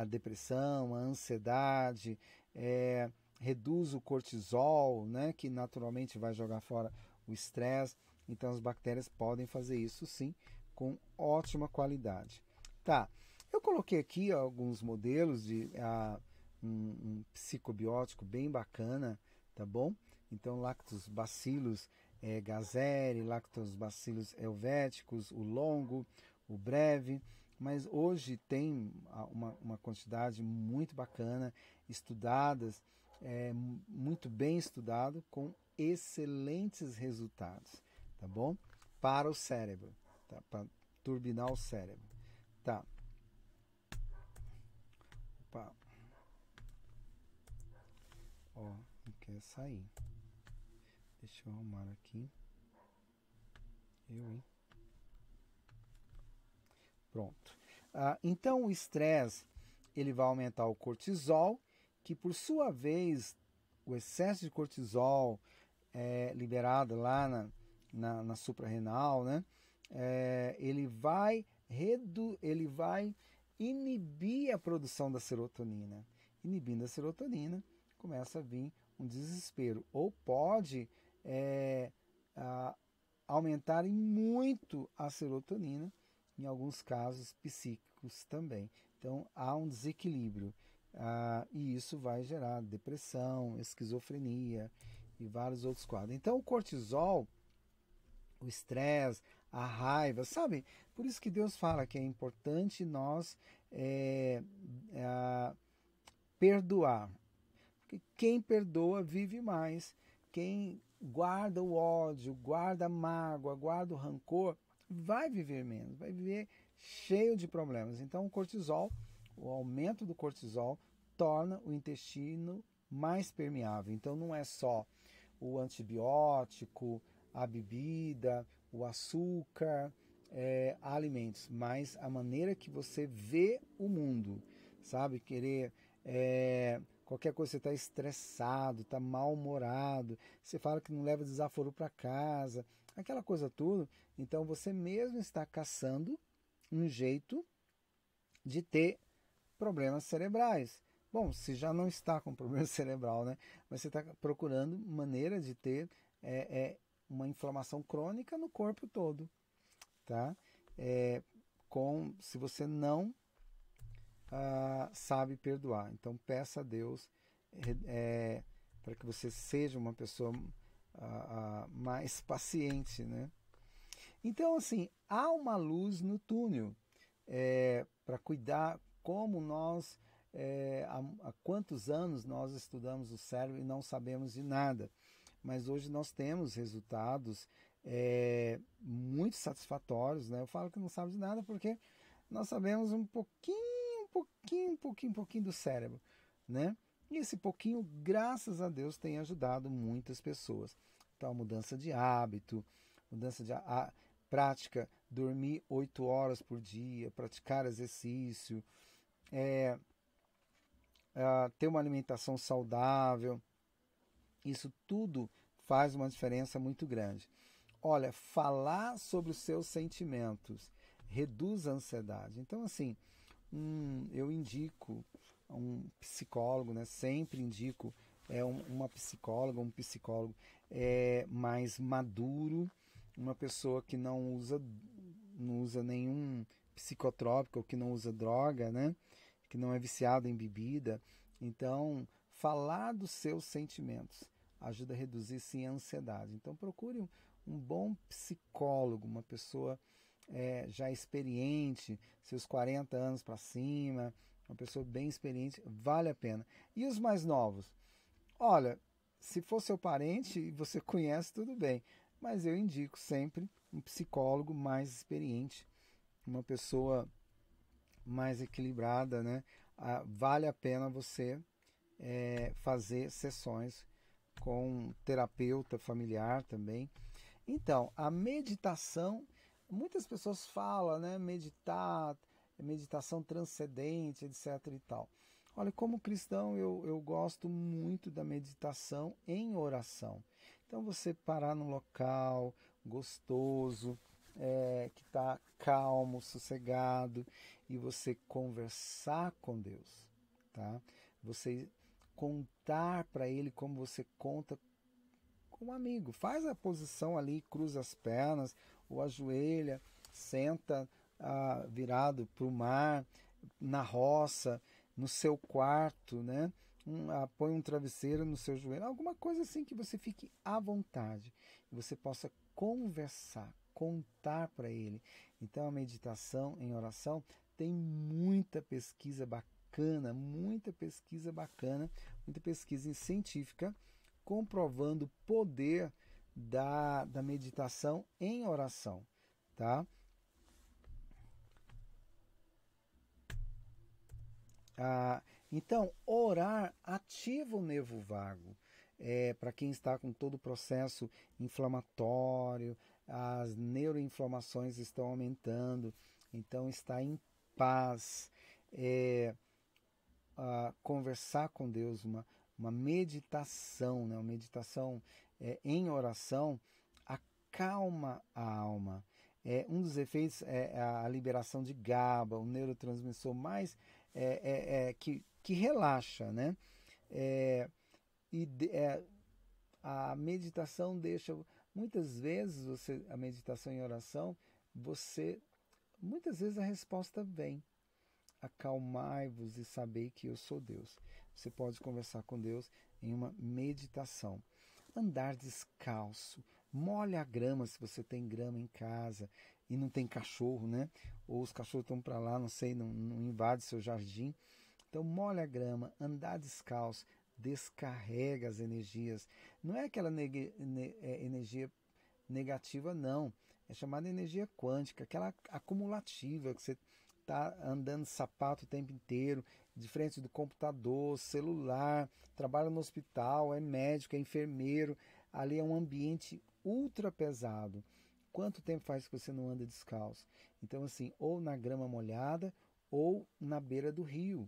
depressão, a ansiedade, reduz o cortisol, né, que naturalmente vai jogar fora o estresse. Então as bactérias podem fazer isso sim, com ótima qualidade. Tá, eu coloquei aqui alguns modelos de um psicobiótico bem bacana, tá bom? Então lactobacillus gazzeri, lactobacillus helveticus, o longo, o breve, mas hoje tem uma quantidade muito bacana, estudadas, muito bem estudado, com excelentes resultados, tá bom? Para o cérebro, tá? Para turbinar o cérebro, tá? Opa. Ó, não quer sair. Deixa eu arrumar aqui. Hein? Pronto. Então o estresse ele vai aumentar o cortisol, que por sua vez o excesso de cortisol liberado lá na suprarrenal, né? Ele vai inibir a produção da serotonina. Inibindo a serotonina, começa a vir um desespero. Ou pode aumentar muito a serotonina, em alguns casos psíquicos também. Então há um desequilíbrio e isso vai gerar depressão, esquizofrenia e vários outros quadros. Então o cortisol, o estresse, a raiva, sabe? Por isso que Deus fala que é importante nós perdoar. Porque quem perdoa vive mais. Quem guarda o ódio, guarda a mágoa, guarda o rancor, vai viver menos, vai viver cheio de problemas. Então o cortisol, o aumento do cortisol, torna o intestino mais permeável. Então não é só o antibiótico, a bebida, o açúcar, alimentos, mas a maneira que você vê o mundo, sabe? Querer qualquer coisa, você está estressado, está mal-humorado, você fala que não leva desaforo para casa, aquela coisa toda. Então você mesmo está caçando um jeito de ter problemas cerebrais. Bom, se já não está com problema cerebral, né? Mas você está procurando maneira de ter uma inflamação crônica no corpo todo, tá? Se você não sabe perdoar. Então peça a Deus para que você seja uma pessoa mais paciente, né? Então, assim, há uma luz no túnel para cuidar como nós, há quantos anos nós estudamos o cérebro e não sabemos de nada. Mas hoje nós temos resultados muito satisfatórios, né? Eu falo que não sabe de nada porque nós sabemos um pouquinho do cérebro, né? E esse pouquinho, graças a Deus, tem ajudado muitas pessoas. Então, a mudança de hábito, prática, dormir 8 horas por dia, praticar exercício, ter uma alimentação saudável, isso tudo faz uma diferença muito grande. Olha, falar sobre os seus sentimentos reduz a ansiedade. Então, assim, eu indico um psicólogo, né? Sempre indico uma psicóloga, um psicólogo mais maduro, uma pessoa que não usa nenhum psicotrópico, que não usa droga, né? Que não é viciado em bebida. Então, falar dos seus sentimentos ajuda a reduzir sim a ansiedade. Então procure um bom psicólogo, uma pessoa já experiente, seus 40 anos para cima, uma pessoa bem experiente, vale a pena. E os mais novos? Olha, se for seu parente e você conhece, tudo bem, mas eu indico sempre um psicólogo mais experiente, uma pessoa mais equilibrada, né? Vale a pena você fazer sessões com um terapeuta familiar também. Então, a meditação, muitas pessoas falam, né? Meditação transcendente, etc. e tal. Olha, como cristão, eu gosto muito da meditação em oração. Então, você parar num local gostoso, que está calmo, sossegado, e você conversar com Deus, tá? Você contar para Ele como você conta com um amigo. Faz a posição ali, cruza as pernas, ou ajoelha, senta virado para o mar, na roça, no seu quarto, né? Põe um travesseiro no seu joelho, alguma coisa assim que você fique à vontade, e você possa conversar, contar para Ele. Então a meditação em oração tem muita pesquisa bacana, muita pesquisa científica comprovando o poder da meditação em oração, tá? Então, orar ativa o nervo vago. Para quem está com todo o processo inflamatório, as neuroinflamações estão aumentando, então está em paz. Conversar com Deus, uma meditação, né? Uma meditação em oração, acalma a alma. Um dos efeitos é a liberação de GABA, o neurotransmissor mais que relaxa, né? E a meditação deixa, muitas vezes a meditação em oração, muitas vezes a resposta vem. Acalmai-vos e sabei que eu sou Deus. Você pode conversar com Deus em uma meditação. Andar descalço. Molha a grama se você tem grama em casa e não tem cachorro, né? Ou os cachorros estão para lá, não sei, não invade seu jardim. Então molha a grama, andar descalço, descarrega as energias. Não é aquela energia negativa, não. É chamada energia quântica, aquela acumulativa que você está andando de sapato o tempo inteiro, de frente do computador, celular, trabalha no hospital, é médico, é enfermeiro, ali é um ambiente ultra pesado. Quanto tempo faz que você não anda descalço? Então, assim, ou na grama molhada ou na beira do rio.